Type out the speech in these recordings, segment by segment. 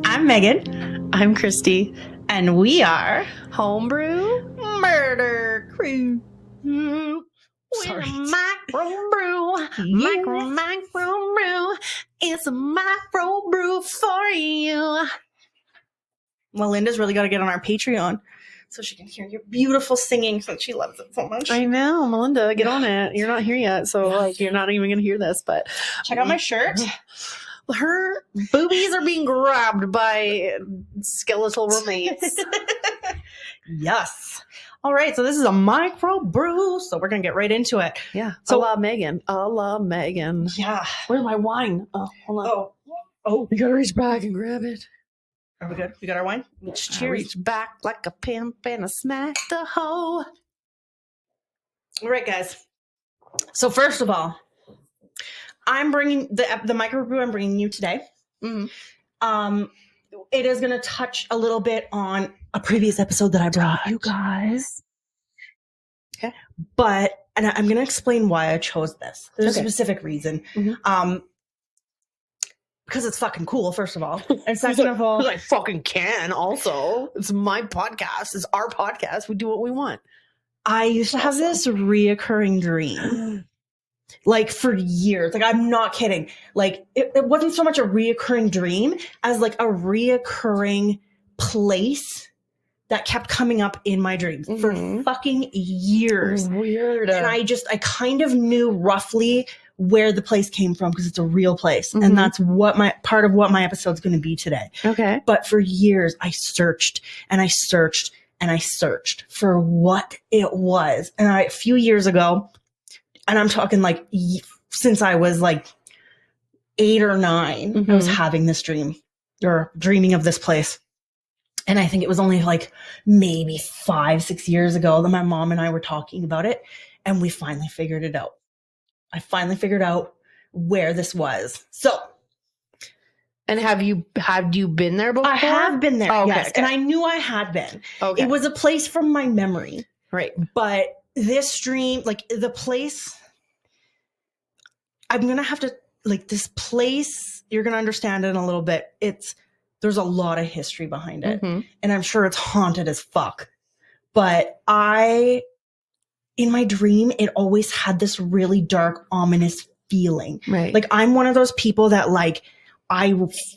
I'm Meaghan. I'm Christy. And we are Homebrew Murder Crew. Sorry. Microbrew. Yeah. Microbrew. It's a microbrew for you. Melinda's really got to get on our Patreon so she can hear your beautiful singing since she loves it so much. I know, Melinda, get on it. You're not here yet, so you're not even going to hear this, but check out my shirt. Her boobies are being grabbed by skeletal remains. Yes. All right, so this is a microbrew, so we're going to get right into it. Yeah. So, a la Meaghan. Yeah. Where's my wine? Oh, hold on. Oh. You got to reach back and grab it. Are we good? We got our wine? Cheers. I reach back like a pimp and I smack the hoe. All right, guys. So first of all, I'm bringing the microbrew I'm bringing you today. Mm-hmm. It is going to touch a little bit on a previous episode that I brought you guys. Okay. But, and I'm going to explain why I chose this. There's a Okay. specific reason. Mm-hmm. Because it's fucking cool, first of all. And second of all, I fucking can also. It's my podcast. It's our podcast. We do what we want. I used to have this reoccurring dream. Like for years. Like I'm not kidding. Like it wasn't so much a reoccurring dream as like a reoccurring place that kept coming up in my dreams for fucking years. Weird. And I kind of knew roughly where the place came from because it's a real place. Mm-hmm. And that's what part of what my episode's going to be today. Okay. But for years I searched and I searched and I searched for what it was. And a few years ago, and I'm talking like since I was like 8 or 9, I was having this dream or dreaming of this place. And I think it was only like maybe 5-6 years ago that my mom and I were talking about it. And we finally figured it out. I finally figured out where this was. So. And have you been there before? I have been there, yes. Okay. And I knew I had been. Okay. It was a place from my memory. Right. But this dream, like the place, I'm going to have to, like this place, you're going to understand it in a little bit. There's a lot of history behind it. Mm-hmm. And I'm sure it's haunted as fuck. But in my dream, it always had this really dark, ominous feeling. Right. Like I'm one of those people that like, I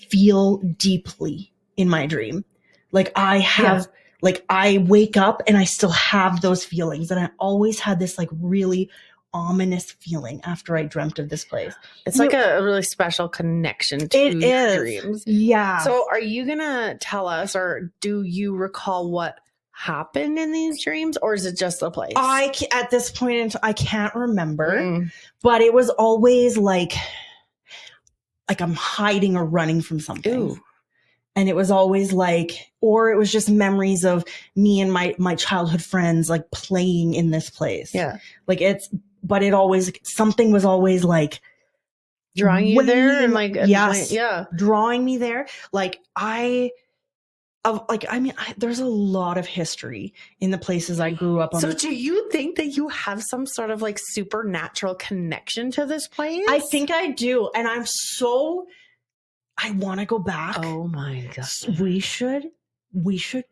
feel deeply in my dream. Like I have, like I wake up and I still have those feelings. And I always had this like really ominous feeling after I dreamt of this place. It's like a really special connection to your dreams. Yeah. So are you going to tell us, or do you recall what happened in these dreams, or is it just the place? At this point, I can't remember, but it was always like I'm hiding or running from something. Ooh. And it was always like, or it was just memories of me and my childhood friends like playing in this place. Yeah. Like something was always like drawing you there and like, yes, yeah, drawing me there. Like there's a lot of history in the places I grew up on. So do you think that you have some sort of like supernatural connection to this place? I think I do. And I want to go back. Oh my God. We should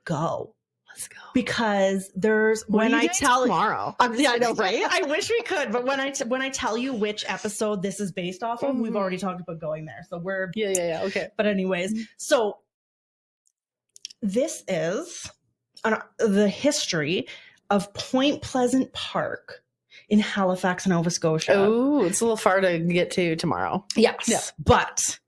go. Let's go. Because there's tomorrow. Yeah, I know, right? I wish we could, but when I tell you which episode this is based off of, we've already talked about going there. So we're yeah. Okay. But anyways, so this is the history of Point Pleasant Park in Halifax, Nova Scotia. Oh, it's a little far to get to tomorrow. Yes, yeah. But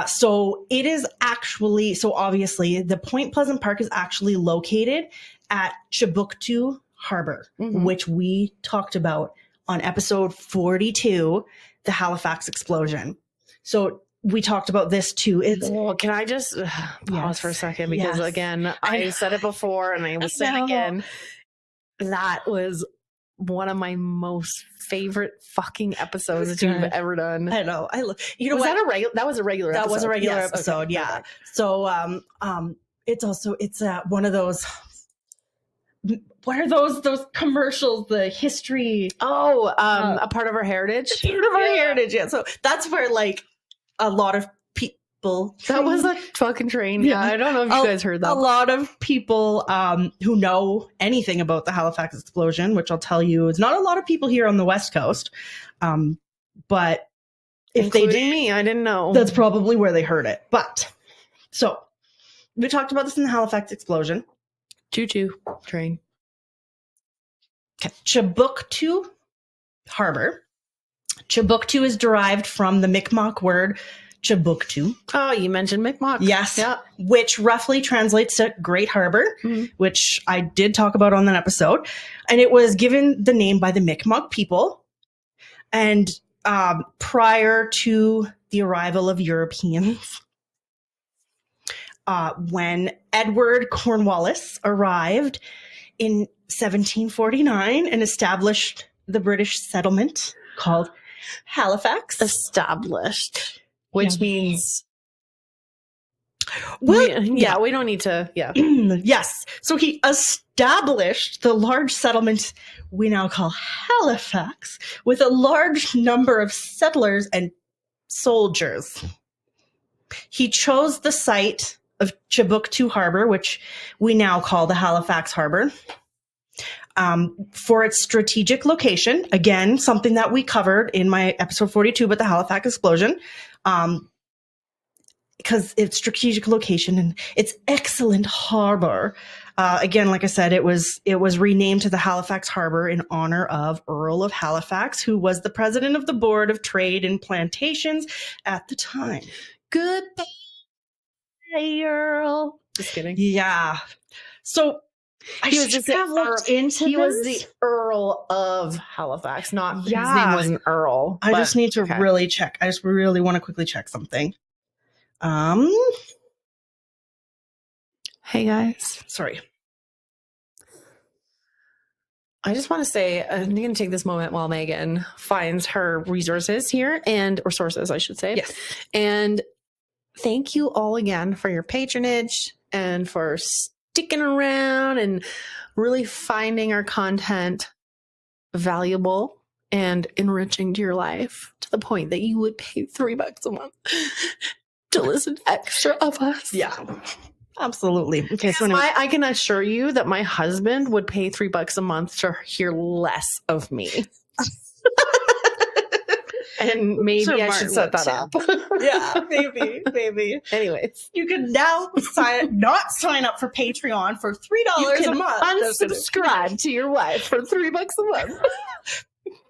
so it is actually, so obviously the Point Pleasant Park is actually located at Chebucto Harbour, which we talked about on episode 42, the Halifax explosion. So we talked about this too. Can I just pause for a second? Because again, I said it before and I will say it again. That was one of my most favorite fucking episodes that you've ever done. I know. That was a regular episode. That was a regular episode. Okay. Yeah. Okay. So, it's one of those, what are those commercials, the history? A part of our heritage. Part of our heritage. Yeah. So that's where like a lot of train. That was a fucking train. Yeah, I don't know if you guys heard that. A lot of people who know anything about the Halifax explosion, which I'll tell you is not a lot of people here on the West Coast, but if Including they did, me, I didn't know. That's probably where they heard it. But so we talked about this in the Halifax explosion. Choo-choo train. Okay. Chibuktu Harbor. Chibuktu is derived from the Mi'kmaq word Chibuktu. Oh, you mentioned Mi'kmaq. Yes. Yeah. Which roughly translates to Great Harbor, which I did talk about on that episode. And it was given the name by the Mi'kmaq people. And prior to the arrival of Europeans, when Edward Cornwallis arrived in 1749 and established the British settlement called Halifax. Established, which means... Well, we don't need to... Yeah. Yes. So he established the large settlement we now call Halifax with a large number of settlers and soldiers. He chose the site of Chibuktu Harbor, which we now call the Halifax Harbour, for its strategic location. Again, something that we covered in my episode 42 about the Halifax explosion, because its strategic location and its excellent harbor. Again, like I said, it was renamed to the Halifax Harbour in honor of Earl of Halifax, who was the president of the Board of Trade and Plantations at the time. Goodbye, Earl. Just kidding. Yeah. So he was the Earl of Halifax, not his name wasn't Earl. I just need to really check. I just really want to quickly check something. Hey guys. Sorry. I just want to say, I'm going to take this moment while Meaghan finds her resources here or sources, I should say. Yes. And thank you all again for your patronage and for sticking around and really finding our content valuable and enriching to your life to the point that you would pay $3 a month to listen to extra of us. Yeah, absolutely. Okay, so I can assure you that my husband would pay $3 a month to hear less of me. And maybe I should set that up. Yeah, maybe. Anyways, you can now not sign up for Patreon for $3 a month. Unsubscribe to your wife for $3 a month.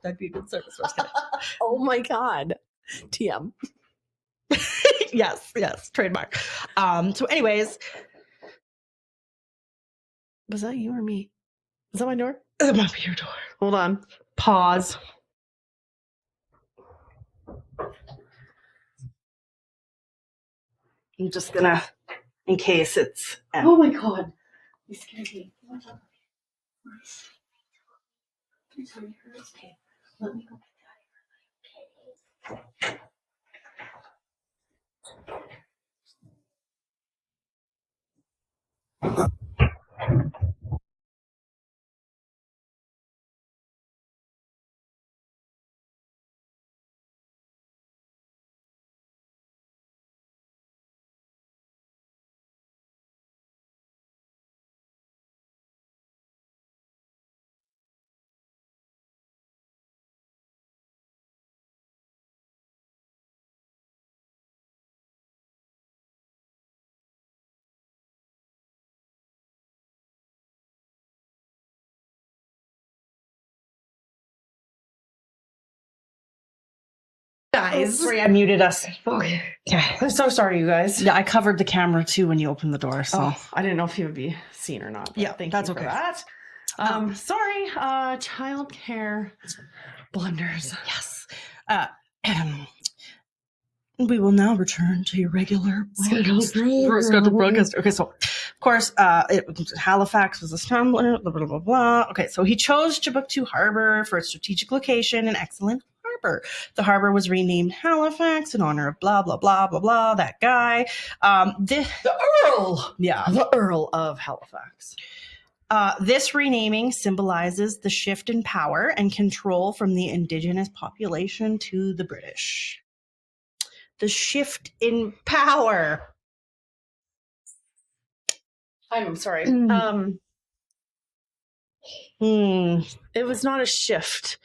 That'd be a good service. Oh my God. TM. Yes, trademark. So anyways. Was that you or me? Is that my door? It might be your door. Hold on. Pause. I'm just gonna, in case it's... Oh my God. You scared me. Okay, let me go get that. Okay. Guys. Oh, sorry, I muted us. Okay. I'm so sorry, you guys. Yeah, I covered the camera too when you opened the door. So I didn't know if you would be seen or not. Yeah, thank that's you for okay. that. Sorry, childcare blunders. Yes. We will now return to your regular scheduled broadcast. Okay, so of course, Halifax was a stumbler, blah, blah, blah, blah. Okay, so he chose Chibuktu Harbor for its strategic location and excellent harbor. The harbor was renamed Halifax in honor of blah, blah, blah, blah, blah, that guy. The Earl. Yeah. The Earl of Halifax. This renaming symbolizes the shift in power and control from the indigenous population to the British. the shift in power. I'm sorry. It was not a shift.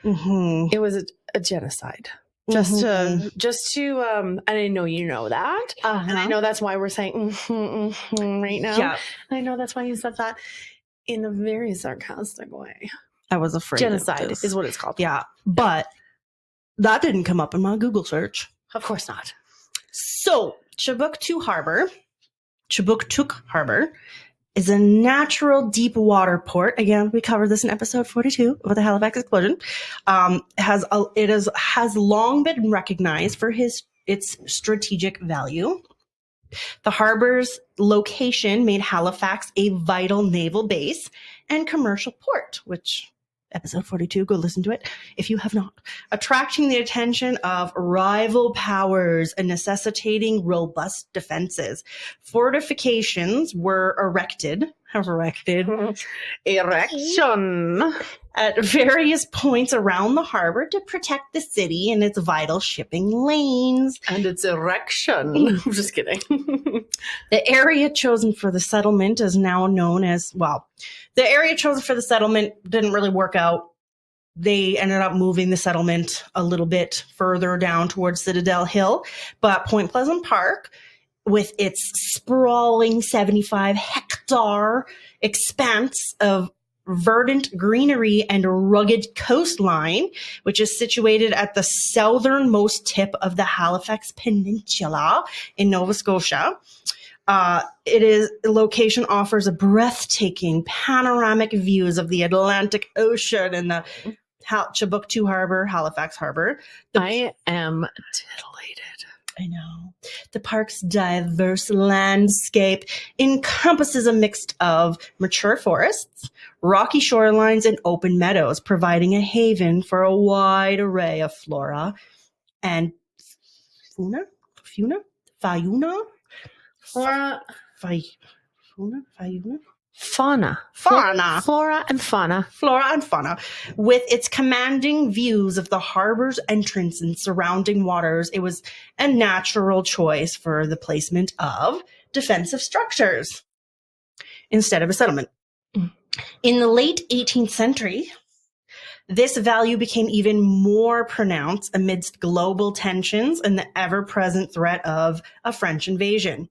Mm-hmm. It was a genocide. Just to and I know you know that. And I know that's why we're saying right now. Yeah. I know that's why you said that in a very sarcastic way. I was afraid genocide is what it's called. Yeah. But that didn't come up in my Google search. Of course not. So Chibuktuk Harbor is a natural deep water port. Again, we covered this in episode 42 of the Halifax explosion. It has long been recognized for its strategic value. The harbor's location made Halifax a vital naval base and commercial port, which episode 42, go listen to it if you have not, attracting the attention of rival powers and necessitating robust defenses. Fortifications were erection at various points around the harbor to protect the city and its vital shipping lanes. And its erection. I'm just kidding. The area chosen for the settlement is now known as, the area chosen for the settlement didn't really work out. They ended up moving the settlement a little bit further down towards Citadel Hill, but Point Pleasant Park, with its sprawling 75-hectare expanse of verdant greenery and rugged coastline, which is situated at the southernmost tip of the Halifax Peninsula in Nova Scotia. The location offers a breathtaking panoramic views of the Atlantic Ocean and the Chibuktuk Harbor, Halifax Harbour. I am titillated. I know. The park's diverse landscape encompasses a mix of mature forests, rocky shorelines, and open meadows, providing a haven for a wide array of flora and fauna. Flora and fauna. With its commanding views of the harbor's entrance and surrounding waters, it was a natural choice for the placement of defensive structures instead of a settlement. In the late 18th century, this value became even more pronounced amidst global tensions and the ever-present threat of a French invasion.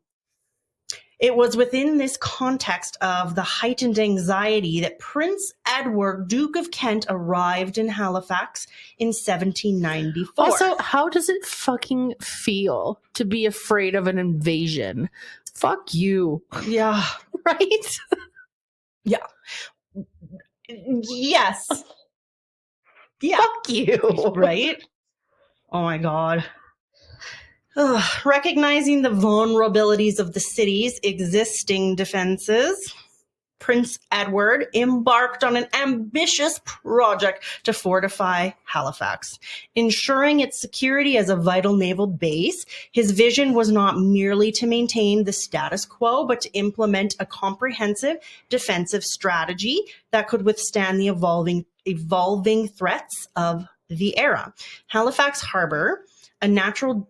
It was within this context of the heightened anxiety that Prince Edward, Duke of Kent, arrived in Halifax in 1794. Also, how does it fucking feel to be afraid of an invasion? Fuck you. Yeah. Right? Yeah. Yes. Yeah. Fuck you. Right? Oh my God. Recognizing the vulnerabilities of the city's existing defenses, Prince Edward embarked on an ambitious project to fortify Halifax. Ensuring its security as a vital naval base, his vision was not merely to maintain the status quo, but to implement a comprehensive defensive strategy that could withstand the evolving threats of the era. Halifax Harbour, the natural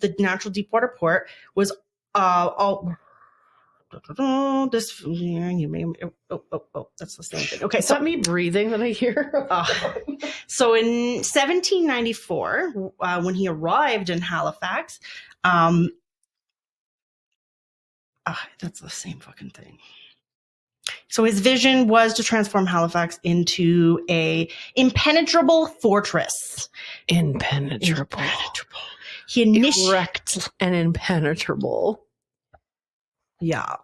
deepwater port, was that's the same thing. Okay, is that me breathing that I hear? So in 1794, when he arrived in Halifax, that's the same fucking thing. So his vision was to transform Halifax into a impenetrable fortress. Impenetrable. Erect and impenetrable. Yeah.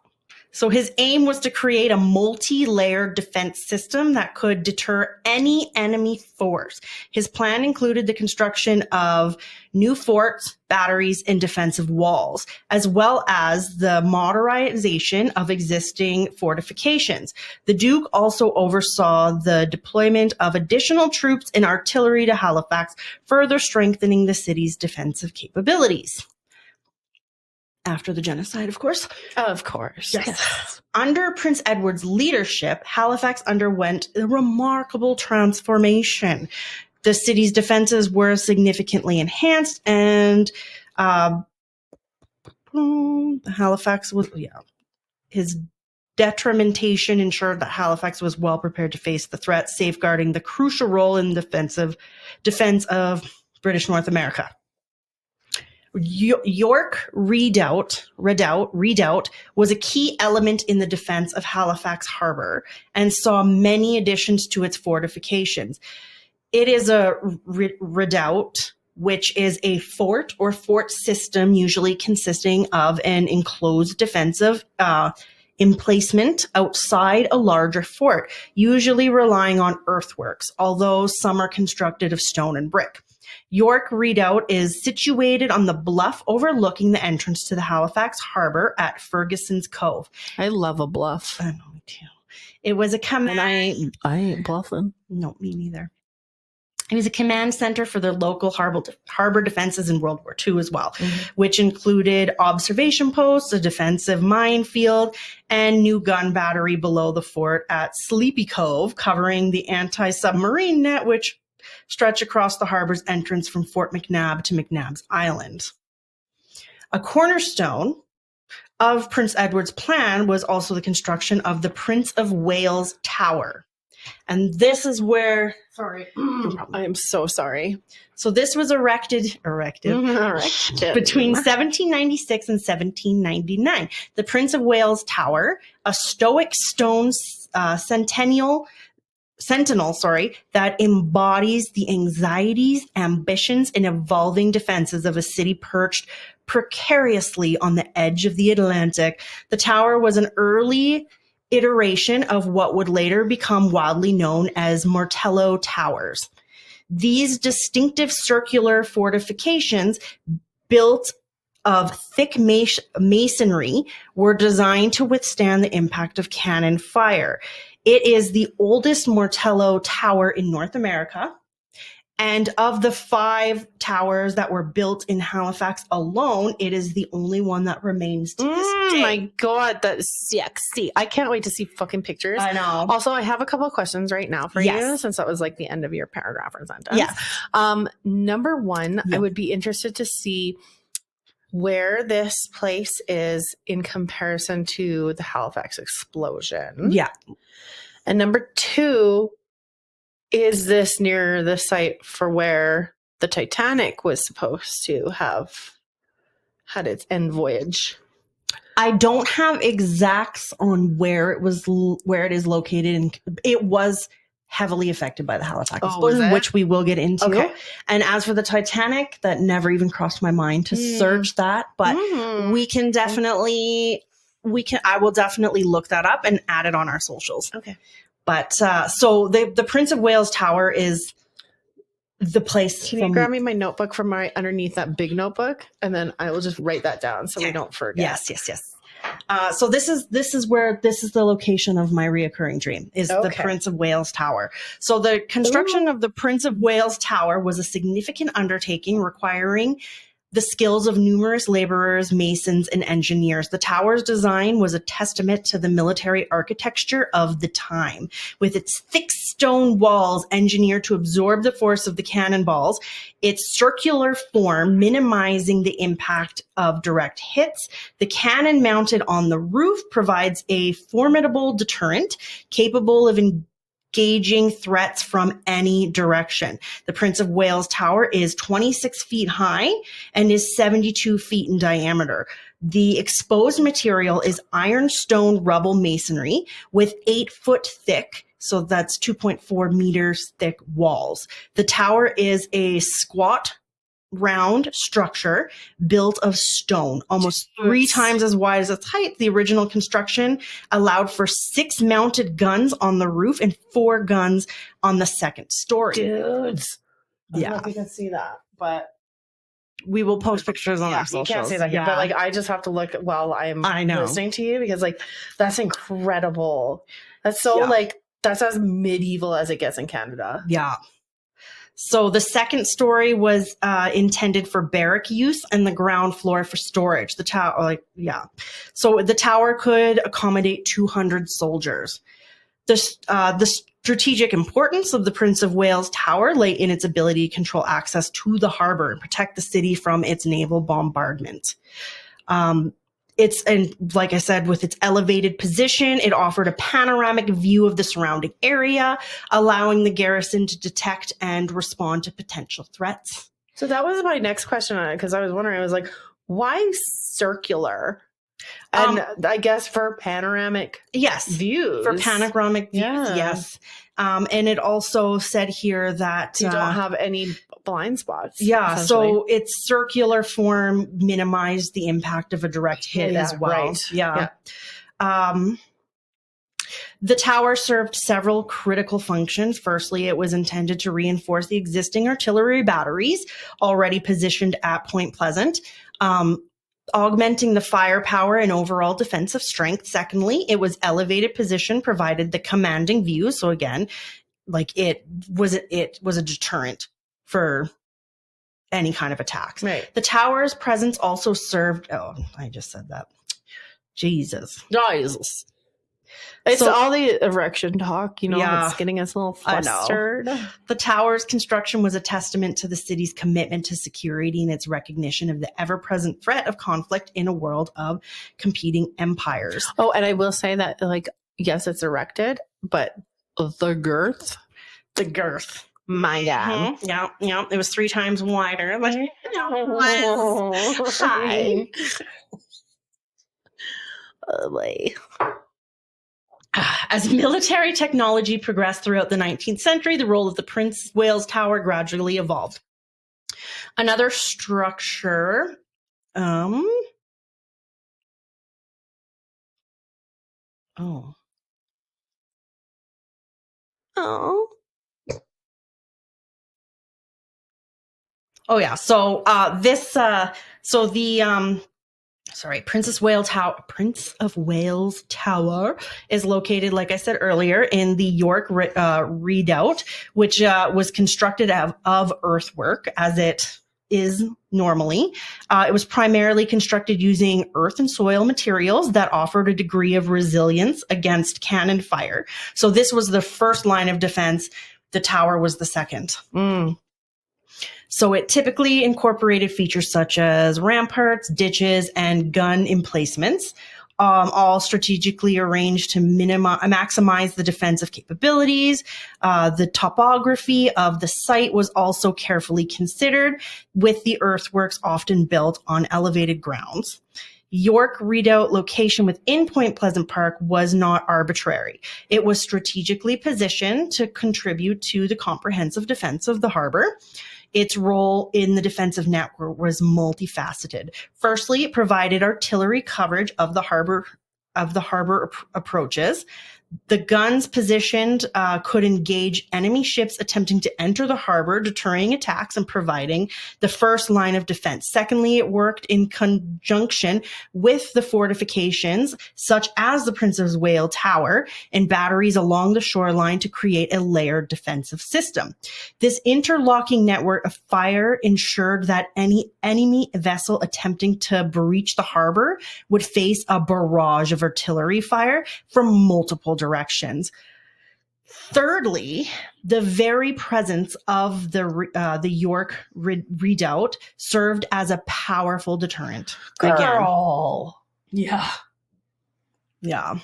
So his aim was to create a multi-layered defense system that could deter any enemy force. His plan included the construction of new forts, batteries, and defensive walls, as well as the modernization of existing fortifications. The Duke also oversaw the deployment of additional troops and artillery to Halifax, further strengthening the city's defensive capabilities. After the genocide, of course. Of course. Yes. Under Prince Edward's leadership, Halifax underwent a remarkable transformation. The city's defenses were significantly enhanced, and Halifax was, his determination ensured that Halifax was well prepared to face the threat, safeguarding the crucial role in defense of British North America. York Redoubt was a key element in the defense of Halifax Harbour and saw many additions to its fortifications. It is a redoubt, which is a fort or fort system usually consisting of an enclosed defensive emplacement outside a larger fort, usually relying on earthworks, although some are constructed of stone and brick. York Redoubt is situated on the bluff overlooking the entrance to the Halifax Harbour at Ferguson's Cove. I love a bluff. I know, me too. It was a command. And I ain't bluffing. No, me neither. It was a command center for the local harbor defenses in World War II as well, which included observation posts, a defensive minefield, and new gun battery below the fort at Sleepy Cove, covering the anti-submarine net, which stretch across the harbor's entrance from Fort McNab to McNab's Island. A cornerstone of Prince Edward's plan was also the construction of the Prince of Wales Tower. And this is where, I am so sorry. So this was erected between 1796 and 1799. The Prince of Wales Tower, a stoic stone sentinel that embodies the anxieties, ambitions, and evolving defenses of a city perched precariously on the edge of the Atlantic. The tower was an early iteration of what would later become widely known as Martello Towers. These distinctive circular fortifications, built of thick masonry, were designed to withstand the impact of cannon fire. It is the oldest Martello tower in North America. And of the 5 towers that were built in Halifax alone, it is the only one that remains to this day. Oh my God, that's sexy. I can't wait to see fucking pictures. I know. Also, I have a couple of questions right now for you, since that was like the end of your paragraph or sentence. Yes. Number one, I would be interested to see where this place is in comparison to the Halifax explosion. Yeah. And number 2, is this near the site for where the Titanic was supposed to have had its end voyage? I don't have exacts on where it is located, and it was heavily affected by the Halifax explosion, which we will get into. Okay. And as for the Titanic, that never even crossed my mind to search that, but we can definitely I will definitely look that up and add it on our socials. Okay. But so the Prince of Wales Tower is the place. Can you grab me my notebook from underneath that big notebook, and then I will just write that down so we don't forget. Yes. So this is the location of my reoccurring dream, is the Prince of Wales Tower. So the construction of the Prince of Wales Tower was a significant undertaking requiring the skills of numerous laborers, masons, and engineers. The tower's design was a testament to the military architecture of the time, with its thick stone walls engineered to absorb the force of the cannonballs, its circular form minimizing the impact of direct hits. The cannon mounted on the roof provides a formidable deterrent capable of engaging threats from any direction. The Prince of Wales Tower is 26 feet high and is 72 feet in diameter. The exposed material is ironstone rubble masonry with 8 foot thick, so that's 2.4 meters thick walls. The tower is a squat, round structure built of stone, almost 3 times as wide as its height. The original construction allowed for 6 mounted guns on the roof and 4 guns on the second story. Dudes. I don't know if you can see that, but we will post pictures on our socials. You can't see that here, but like I just have to look while I'm listening to you, because like that's incredible. That's so like that's as medieval as it gets in Canada. Yeah. So the second story was intended for barrack use and the ground floor for storage. The tower, So the tower could accommodate 200 soldiers. The strategic importance of the Prince of Wales Tower lay in its ability to control access to the harbor and protect the city from its naval bombardment. And like I said, with its elevated position, it offered a panoramic view of the surrounding area, allowing the garrison to detect and respond to potential threats. So that was my next question on it, because I was wondering, I was like, why circular? And I guess for panoramic views. For panoramic views, yes. And it also said here that you don't have any blind spots. Yeah, so its circular form minimized the impact of a direct hit as well. Right. Yeah. The tower served several critical functions. Firstly, it was intended to reinforce the existing artillery batteries already positioned at Point Pleasant, augmenting the firepower and overall defensive strength. Secondly, it was elevated position provided the commanding view. So again, like it was a deterrent for any kind of attacks. Right. The tower's presence also served. Oh, I just said that. Jesus. It's all the erection talk, it's getting us a little flustered. The tower's construction was a testament to the city's commitment to security and its recognition of the ever-present threat of conflict in a world of competing empires. Oh, and I will say that, yes, it's erected, but the girth. My God. Mm-hmm. Yeah. It was 3 times wider. Hi. Oh, boy. As military technology progressed throughout the 19th century, the role of the Prince of Wales Tower gradually evolved. Another structure, Oh, yeah. So Prince of Wales Tower is located, like I said earlier, in the York Redoubt, which was constructed of earthwork, as it is normally. It was primarily constructed using earth and soil materials that offered a degree of resilience against cannon fire. So this was the first line of defense. The tower was the second. So it typically incorporated features such as ramparts, ditches, and gun emplacements, all strategically arranged to maximize the defensive capabilities. The topography of the site was also carefully considered, with the earthworks often built on elevated grounds. York Redoubt location within Point Pleasant Park was not arbitrary. It was strategically positioned to contribute to the comprehensive defense of the harbor. Its role in the defensive network was multifaceted. Firstly, it provided artillery coverage of the harbor approaches. The guns positioned could engage enemy ships attempting to enter the harbor, deterring attacks and providing the first line of defense. Secondly, it worked in conjunction with the fortifications, such as the Prince of Wales Tower, and batteries along the shoreline to create a layered defensive system. This interlocking network of fire ensured that any enemy vessel attempting to breach the harbor would face a barrage of artillery fire from multiple directions. Thirdly, the very presence of the York Redoubt served as a powerful deterrent. Girl. Again. Yeah.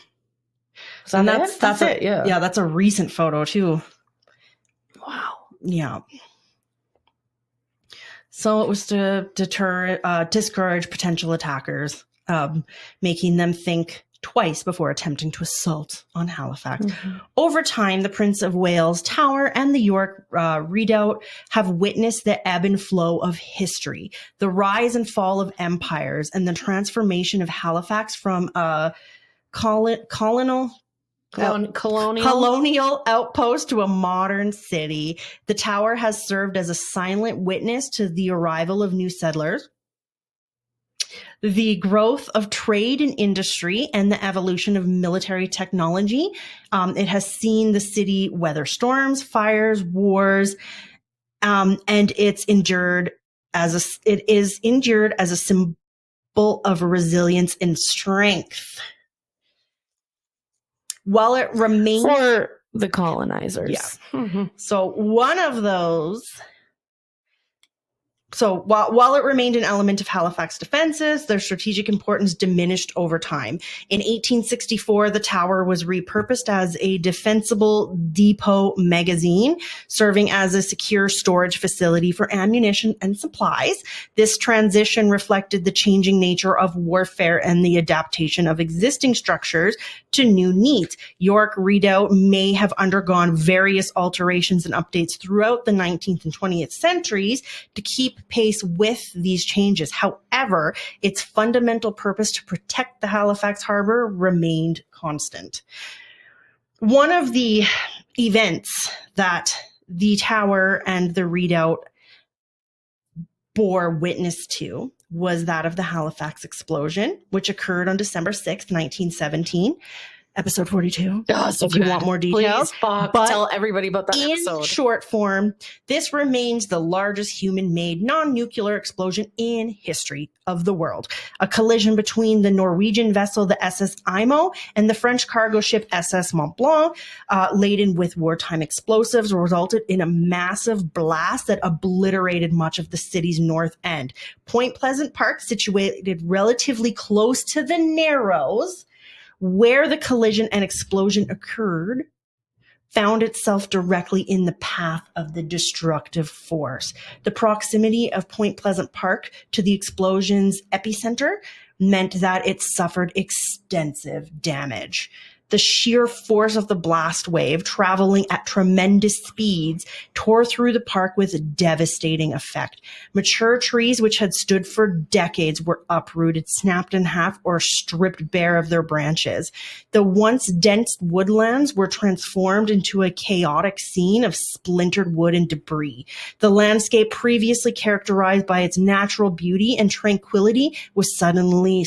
So that's it. Yeah, that's a recent photo too. Wow. Yeah. So it was to discourage potential attackers, making them think twice before attempting to assault on Halifax. Mm-hmm. Over time, the Prince of Wales Tower and the York Redoubt have witnessed the ebb and flow of history, the rise and fall of empires, and the transformation of Halifax from a colonial outpost to a modern city. The tower has served as a silent witness to the arrival of new settlers, the growth of trade and industry, and the evolution of military technology. It has seen the city weather storms, fires, wars, and it is endured as a symbol of resilience and strength. While it remains for the colonizers. Yeah. Mm-hmm. So one of those So while it remained an element of Halifax defenses, their strategic importance diminished over time. In 1864, the tower was repurposed as a defensible depot magazine, serving as a secure storage facility for ammunition and supplies. This transition reflected the changing nature of warfare and the adaptation of existing structures to new needs. York Redoubt may have undergone various alterations and updates throughout the 19th and 20th centuries to keep pace with these changes. However, its fundamental purpose to protect the Halifax Harbour remained constant. One of the events that the tower and the redoubt bore witness to was that of the Halifax explosion, which occurred on December 6th, 1917. Episode 42. Oh, so if you want more details. Please, but tell everybody about that episode. In short form, this remains the largest human-made non-nuclear explosion in history of the world. A collision between the Norwegian vessel, the SS Imo, and the French cargo ship SS Mont Blanc, laden with wartime explosives, resulted in a massive blast that obliterated much of the city's north end. Point Pleasant Park, situated relatively close to the Narrows, where the collision and explosion occurred, found itself directly in the path of the destructive force. The proximity of Point Pleasant Park to the explosion's epicenter meant that it suffered extensive damage. The sheer force of the blast wave, traveling at tremendous speeds, tore through the park with a devastating effect. Mature trees, which had stood for decades, were uprooted, snapped in half, or stripped bare of their branches. The once dense woodlands were transformed into a chaotic scene of splintered wood and debris. The landscape, previously characterized by its natural beauty and tranquility, was suddenly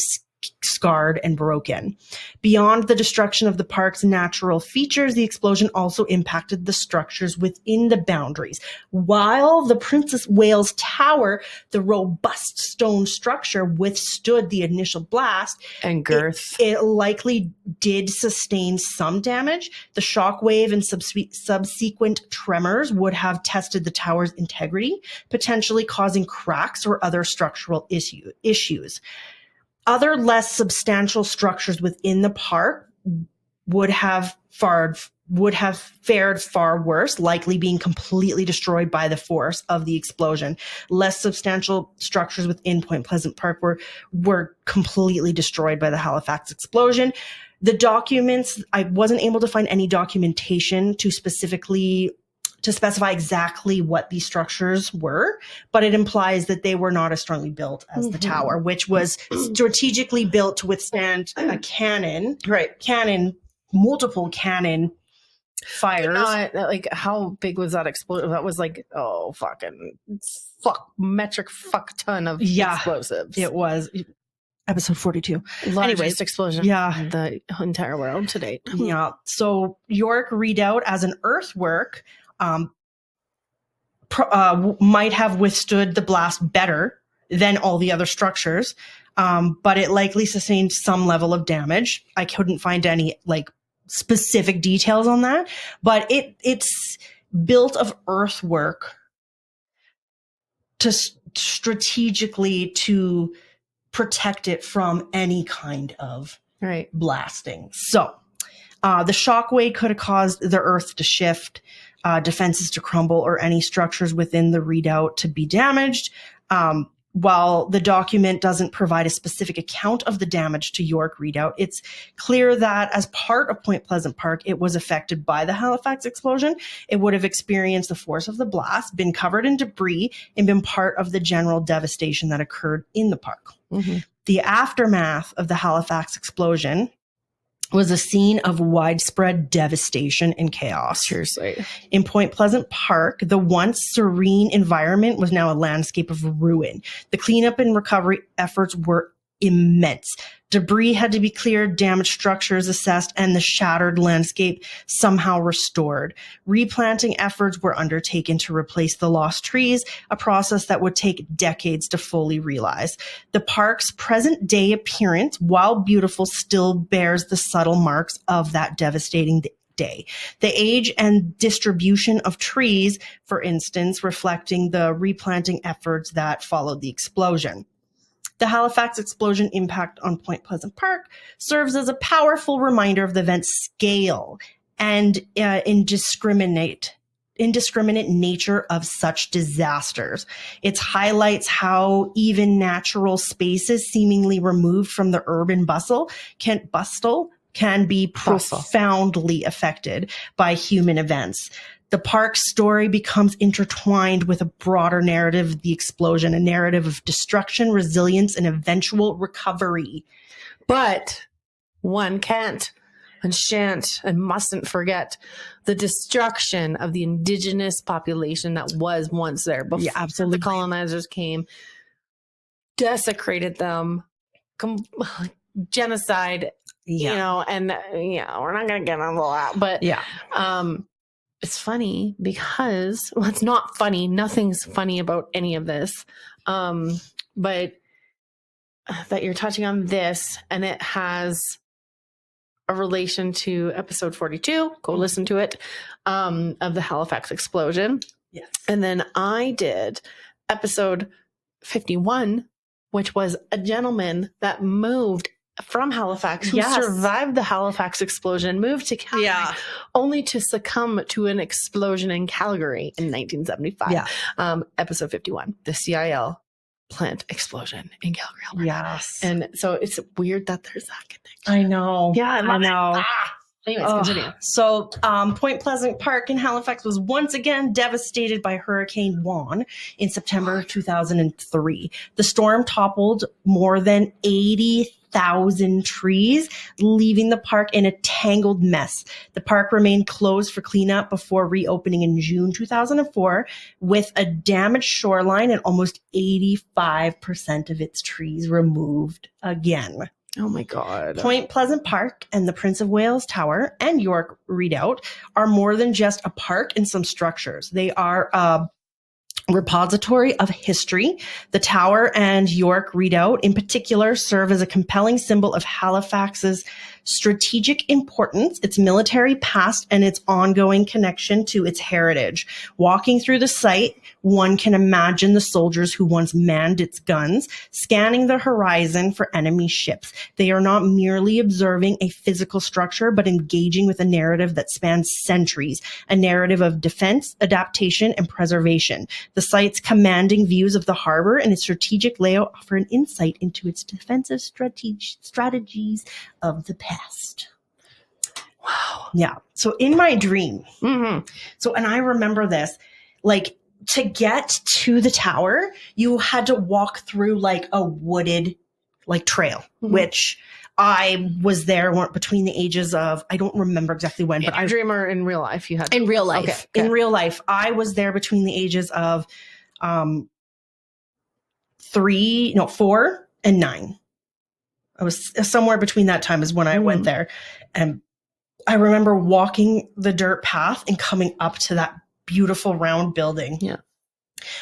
scarred and broken. Beyond the destruction of the park's natural features, the explosion also impacted the structures within the boundaries. While the Princess Wales Tower, the robust stone structure, withstood the initial blast and girth, it likely did sustain some damage. The shockwave and subsequent tremors would have tested the tower's integrity, potentially causing cracks or other structural issues. Other less substantial structures within the park would have fared far worse, likely being completely destroyed by the force of the explosion. Less substantial structures within Point Pleasant Park were completely destroyed by the Halifax explosion. The documents, I wasn't able to find any documentation to specify exactly what these structures were, but it implies that they were not as strongly built as the tower, which was strategically built to withstand a cannon, multiple cannon fires. Not, like, how big was that explosion? That was like, metric fuck ton of explosives. It was. Episode 42. Largest explosion in the entire world to date. Yeah. So York Redoubt, as an earthwork, might have withstood the blast better than all the other structures, but it likely sustained some level of damage. I couldn't find any specific details on that, but it's built of earthwork to strategically to protect it from any kind of blasting. So the shockwave could have caused the earth to shift, defenses to crumble, or any structures within the redoubt to be damaged. While the document doesn't provide a specific account of the damage to York Redoubt, it's clear that as part of Point Pleasant Park, it was affected by the Halifax explosion. It would have experienced the force of the blast, been covered in debris, and been part of the general devastation that occurred in the park. Mm-hmm. The aftermath of the Halifax explosion was a scene of widespread devastation and chaos. Seriously. In Point Pleasant Park, the once serene environment was now a landscape of ruin. The cleanup and recovery efforts were immense. Debris had to be cleared, damaged structures assessed, and the shattered landscape somehow restored. Replanting efforts were undertaken to replace the lost trees, a process that would take decades to fully realize. The park's present-day appearance, while beautiful, still bears the subtle marks of that devastating day. The age and distribution of trees, for instance, reflecting the replanting efforts that followed the explosion. The Halifax explosion impact on Point Pleasant Park serves as a powerful reminder of the event's scale and indiscriminate nature of such disasters. It highlights how even natural spaces seemingly removed from the urban bustle can be profoundly affected by human events. The park's story becomes intertwined with a broader narrative of the explosion, a narrative of destruction, resilience, and eventual recovery. But one can't and shan't and mustn't forget the destruction of the indigenous population that was once there before absolutely. The colonizers came, desecrated them, genocide, and we're not going to get into that. But it's funny because, well, it's not funny. Nothing's funny about any of this. But that you're touching on this, and it has a relation to episode 42. Go listen to it, of the Halifax explosion. Yes. And then I did episode 51, which was a gentleman that moved from Halifax who survived the Halifax explosion, moved to Calgary, only to succumb to an explosion in Calgary in 1975. Episode 51, the CIL plant explosion in Calgary, Alberta. Yes. And so it's weird that there's that connection. I know. Yeah, I know. Anyways, continue. So, Point Pleasant Park in Halifax was once again devastated by Hurricane Juan in September 2003. The storm toppled more than 80,000 trees, leaving the park in a tangled mess. The park remained closed for cleanup before reopening in June 2004, with a damaged shoreline and almost 85% of its trees removed again. Oh my God. Point Pleasant Park and the Prince of Wales Tower and York Redoubt are more than just a park and some structures. They are a repository of history. The Tower and York Redoubt in particular serve as a compelling symbol of Halifax's strategic importance, its military past, and its ongoing connection to its heritage. Walking through the site, one can imagine the soldiers who once manned its guns, scanning the horizon for enemy ships. They are not merely observing a physical structure, but engaging with a narrative that spans centuries, a narrative of defense, adaptation, and preservation. The site's commanding views of the harbor and its strategic layout offer an insight into its defensive strategies of the past. Wow. Yeah. So in my dream, and I remember this, like, to get to the tower, you had to walk through like a wooded like trail, which I was there between the ages of, I don't remember exactly when, but I dreamer in real life. You had in real life. Okay. In real life, I was there between the ages of 4 and 9. I was somewhere between that time is when I went there. And I remember walking the dirt path and coming up to that beautiful round building. Yeah.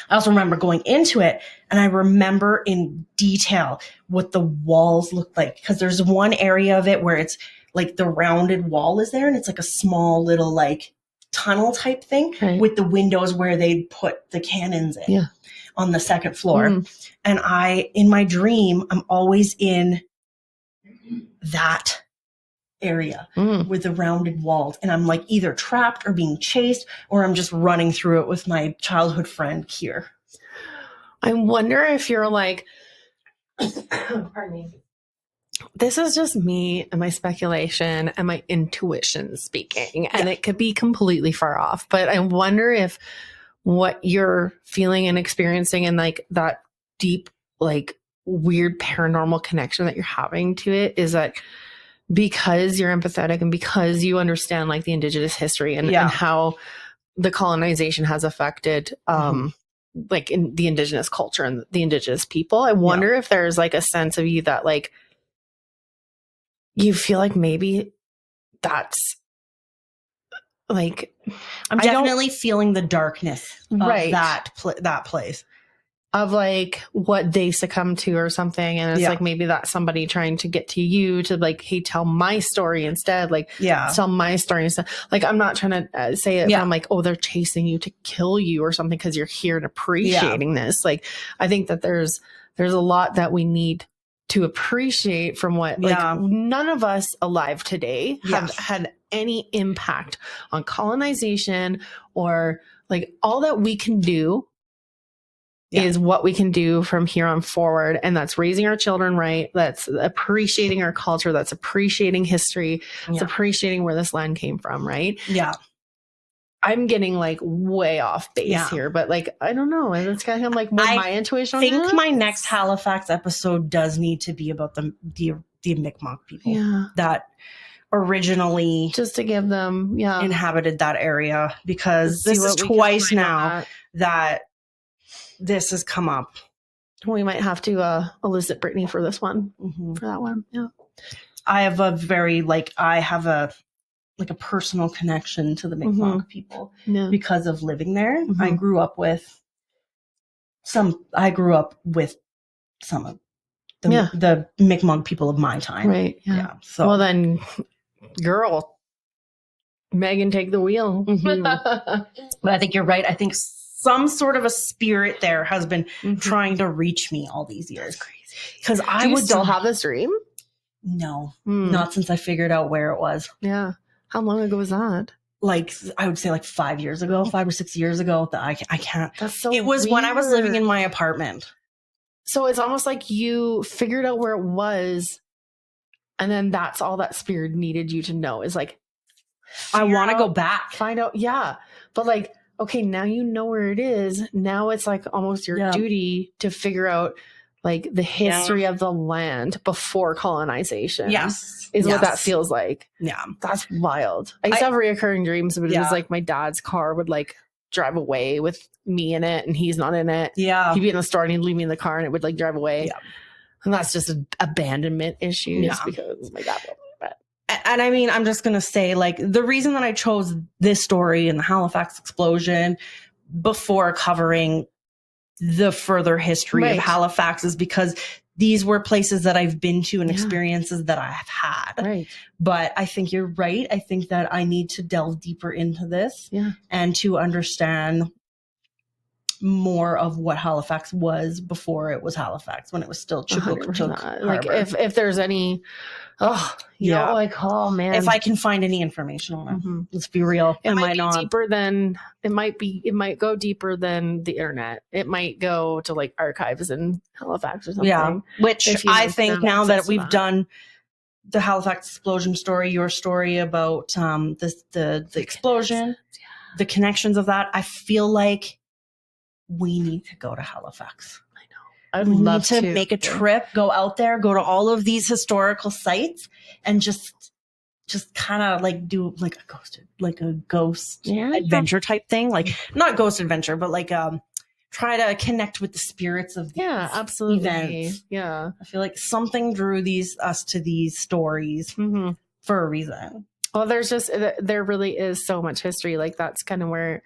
I also remember going into it, and I remember in detail what the walls looked like, because there's one area of it where it's like the rounded wall is there, and it's like a small little like tunnel type thing with the windows where they put the cannons in on the second floor. And in my dream, I'm always in that area with the rounded walls, and I'm like either trapped or being chased, or I'm just running through it with my childhood friend Kier. I wonder if you're like, pardon me, this is just me and my speculation and my intuition speaking, and it could be completely far off, but I wonder if what you're feeling and experiencing and like that deep, like weird paranormal connection that you're having to it is that because you're empathetic and because you understand like the indigenous history and how the colonization has affected like in the indigenous culture and the indigenous people. I wonder if there's like a sense of you that like you feel like maybe that's like I'm definitely feeling the darkness of that place. of like what they succumb to or something. And it's like, maybe that's somebody trying to get to you to like, hey, tell my story instead. Like, tell my story instead. Like, I'm not trying to say it from like, oh, they're chasing you to kill you or something because you're here and appreciating this. Like, I think that there's a lot that we need to appreciate from what like none of us alive today have had any impact on colonization or like all that we can do is what we can do from here on forward. And that's raising our children right. That's appreciating our culture. That's appreciating history. That's appreciating where this land came from. Right. Yeah. I'm getting like way off base here, but like, I don't know. And it's kind of like more my intuition. I think my next Halifax episode does need to be about the Mi'kmaq people that originally just to give them inhabited that area, because this is twice now that this has come up. We might have to elicit Brittany for this one, for that one. Yeah. I have a personal connection to the Mi'kmaq people because of living there. I grew up with some of the Mi'kmaq people of my time. Right. Yeah. So, well then, girl, Meaghan, take the wheel. But I think you're right. I think some sort of a spirit there has been trying to reach me all these years. That's crazy. Because I would still have this dream. No, not since I figured out where it was. Yeah. How long ago was that? Like, I would say like 5 years ago, 5 or 6 years ago. That I can't. That's so It was weird. when I was living in my apartment. So it's almost like you figured out where it was, and then that's all that spirit needed you to know is like, I want to go back. Find out. Yeah. But like, okay, now you know where it is. Now it's like almost your duty to figure out like the history of the land before colonization. Yes. Is what that feels like. Yeah. That's wild. I used to have reoccurring dreams, but it was like my dad's car would like drive away with me in it and he's not in it. Yeah. He'd be in the store and he'd leave me in the car and it would like drive away. Yeah. And that's just abandonment issues because my dad. And I mean, I'm just going to say, like, the reason that I chose this story and the Halifax explosion before covering the further history of Halifax is because these were places that I've been to and experiences that I have had. Right. But I think you're right. I think that I need to delve deeper into this and to understand more of what Halifax was before it was Halifax, when it was still Chuguk Harbor. Like if there's any, like, oh man, if I can find any information on it, let's be real. It might be deeper than it might go deeper than the internet. It might go to like archives in Halifax or something. Yeah, which I think now that we've done the Halifax explosion story, your story about the explosion, the connections of that, I feel like we need to go to Halifax. I know. I'd love to make a trip, go out there, go to all of these historical sites, and just kind of like do like a ghost adventure type thing. Like not ghost adventure, but like try to connect with the spirits of these events. Yeah. I feel like something drew us to these stories for a reason. Well, there really is so much history. Like that's kind of where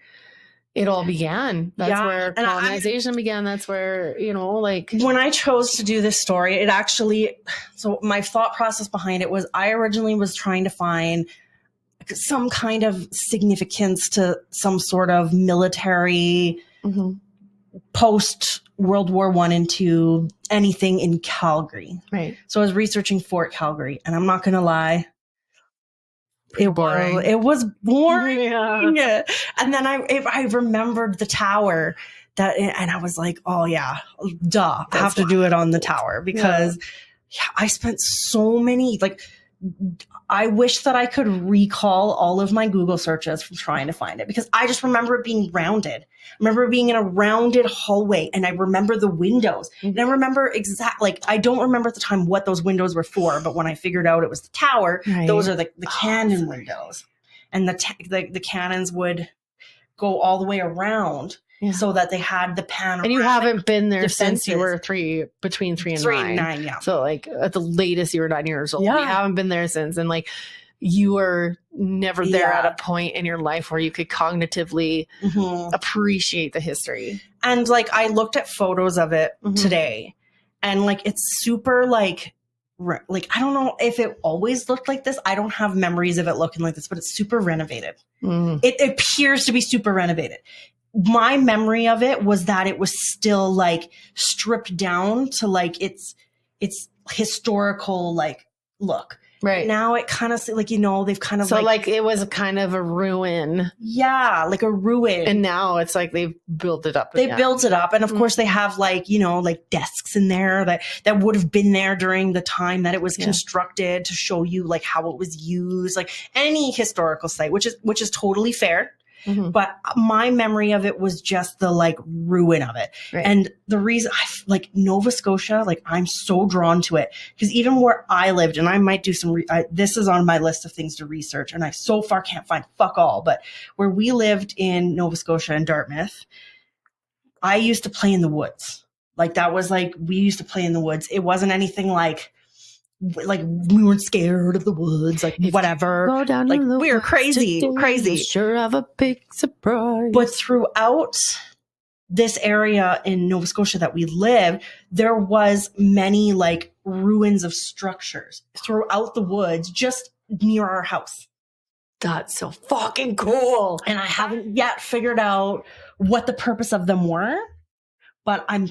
it all began. That's where colonization began. That's where, like when I chose to do this story, so my thought process behind it was I originally was trying to find some kind of significance to some sort of military post World War I and II, anything in Calgary. Right. So I was researching Fort Calgary, and I'm not going to lie, It was boring. Yeah. And then I remembered the tower and I was like, oh yeah, duh. I have to do it on the tower because I spent so many, like, I wish that I could recall all of my Google searches from trying to find it, because I just remember it being rounded. I remember being in a rounded hallway, and I remember the windows. And I remember I don't remember at the time what those windows were for, but when I figured out it was the tower, those are the cannon windows. And the cannons would go all the way around so that they had the panorama. And you haven't been there since you were between 3 and 9. Yeah. So like at the latest you were 9 years old. Yeah. You haven't been there since. And like you were never there at a point in your life where you could cognitively appreciate the history. And like, I looked at photos of it today, and like, it's super like, I don't know if it always looked like this. I don't have memories of it looking like this, but it's super renovated. It appears to be super renovated. My memory of it was that it was still like stripped down to like its historical like look. Right. Now it kind of like, you know, they've kind of so like it was kind of a ruin. Yeah, like a ruin. And now it's like they've built it up. They built it up. And of course they have like, you know, like desks in there that would have been there during the time that it was constructed to show you like how it was used, like any historical site, which is totally fair. But my memory of it was just the like ruin of it. Right. And the reason like Nova Scotia, like I'm so drawn to it because even where I lived, and I might do some, this is on my list of things to research, and I so far can't find fuck all, but where we lived in Nova Scotia and Dartmouth, I used to play in the woods. Like that was like, we used to play in the woods. It wasn't anything like we weren't scared of the woods, like whatever. Go down like we were crazy. Sure have a big surprise. But throughout this area in Nova Scotia that we lived, there was many like ruins of structures throughout the woods, just near our house. That's so fucking cool. And I haven't yet figured out what the purpose of them were, but I'm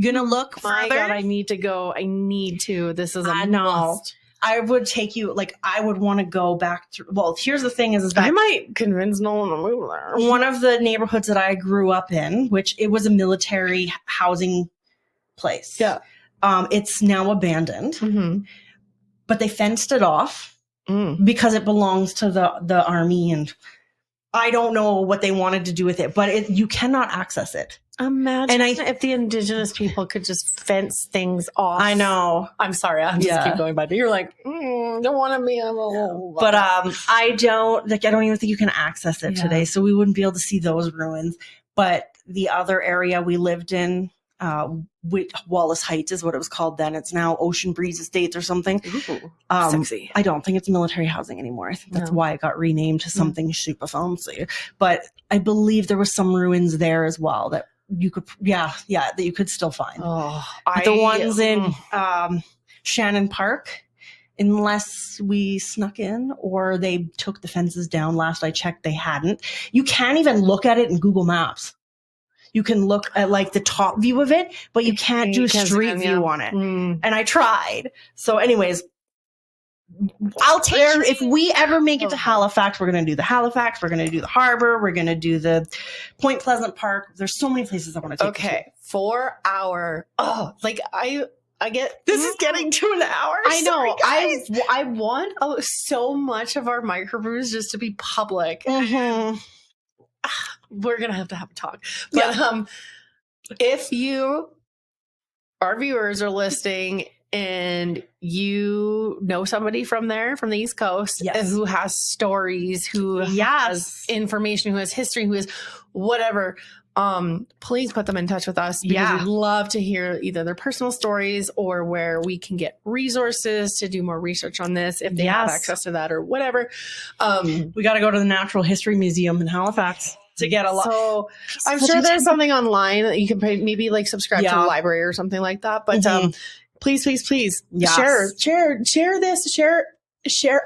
gonna look further. My God, I need to go. I need to. This is a must. I would take you, like, I would want to go back through. Well, here's the thing is that I might convince Nolan to move there. One of the neighborhoods that I grew up in, which it was a military housing place. Yeah. It's now abandoned, but they fenced it off because it belongs to the army, and I don't know what they wanted to do with it, but you cannot access it. Imagine if the Indigenous people could just fence things off. I know. I'm sorry. I'm just keep going by. But you're like, don't want to be. But I don't even think you can access it today, so we wouldn't be able to see those ruins. But the other area we lived in, Wallace Heights is what it was called then. It's now Ocean Breeze Estates or something. Ooh, sexy. I don't think it's military housing anymore. I think that's why it got renamed to something super fancy. But I believe there was some ruins there as well that you could, that you could still find. The ones in Shannon Park, unless we snuck in or they took the fences down. Last I checked, they hadn't. You can't even look at it in Google Maps. You can look at like the top view of it, but you can't do a street view on it. And I tried. So anyways, I'll take you. If we ever make it to Halifax, we're going to do the Halifax. We're going to do the harbor. We're going to do the Point Pleasant Park. There's so many places I want to take you to. Okay. 4 hour. Oh, like I get. This is getting to an hour. I know. Sorry, I want so much of our microbrews just to be public. We're going to have a talk. But if our viewers are listening and you know somebody from the East Coast who has stories, who has information, who has history, who is whatever, please put them in touch with us because we'd love to hear either their personal stories or where we can get resources to do more research on this if they have access to that or whatever. We got to go to the Natural History Museum in Halifax to get a lot. So I'm sure there's something online that you can maybe like subscribe to the library or something like that. But please share this, share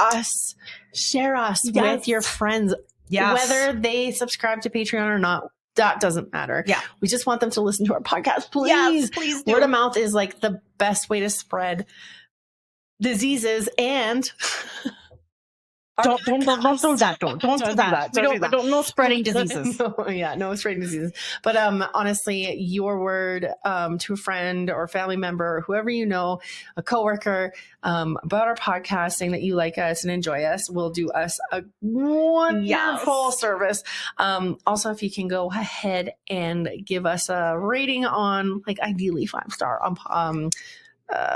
us with your friends, whether they subscribe to Patreon or not. That doesn't matter. We just want them to listen to our podcast. Please do. Word of mouth is like the best way to spread diseases and don't do that. Don't do that. No spreading diseases. No spreading diseases. But honestly, your word to a friend or family member or whoever you know, a coworker, about our podcast, saying that you like us and enjoy us, will do us a wonderful service. Also, if you can go ahead and give us a rating on, like, ideally 5-star on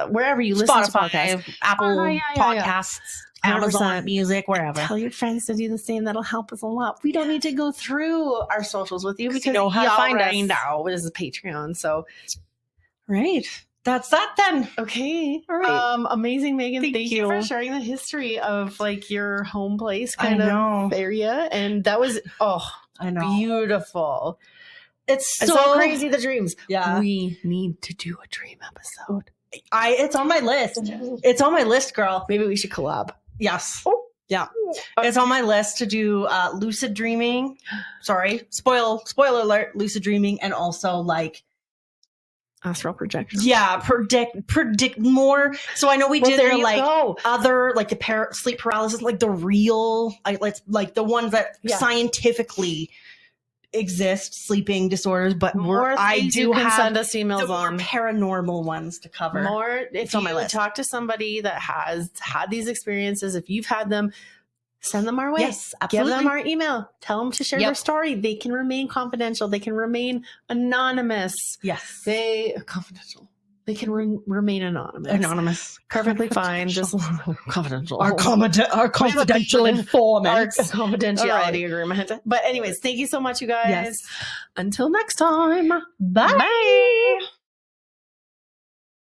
wherever you listen to podcasts, Apple Podcasts. Amazon Music, wherever. Tell your friends to do the same. That'll help us a lot. We don't need to go through our socials with you because you know how to find us. Now this is Patreon. So, right. That's that then. Okay. All right. Amazing, Meaghan. Thank you for sharing the history of like your home place kind of area. And that was, beautiful. It's so crazy, the dreams. Yeah. We need to do a dream episode. It's on my list. It's on my list, girl. Maybe we should collab. Yes. Yeah. It's on my list to do lucid dreaming. Sorry. Spoiler alert, lucid dreaming, and also like astral projection. Yeah, predict more. So I know we did the like other like the sleep paralysis, like the real like the ones that scientifically exist, sleeping disorders, but I do have send us emails on paranormal ones to cover. More if you talk to somebody that has had these experiences, if you've had them, send them our way. Yes, absolutely. Give them our email. Tell them to share their story. They can remain confidential. They can remain anonymous. Yes. Confidential. They can remain anonymous. Anonymous. Perfectly fine. Just confidential. Our confidential informant. Our confidentiality agreement. But anyways, thank you so much, you guys. Yes. Until next time. Bye.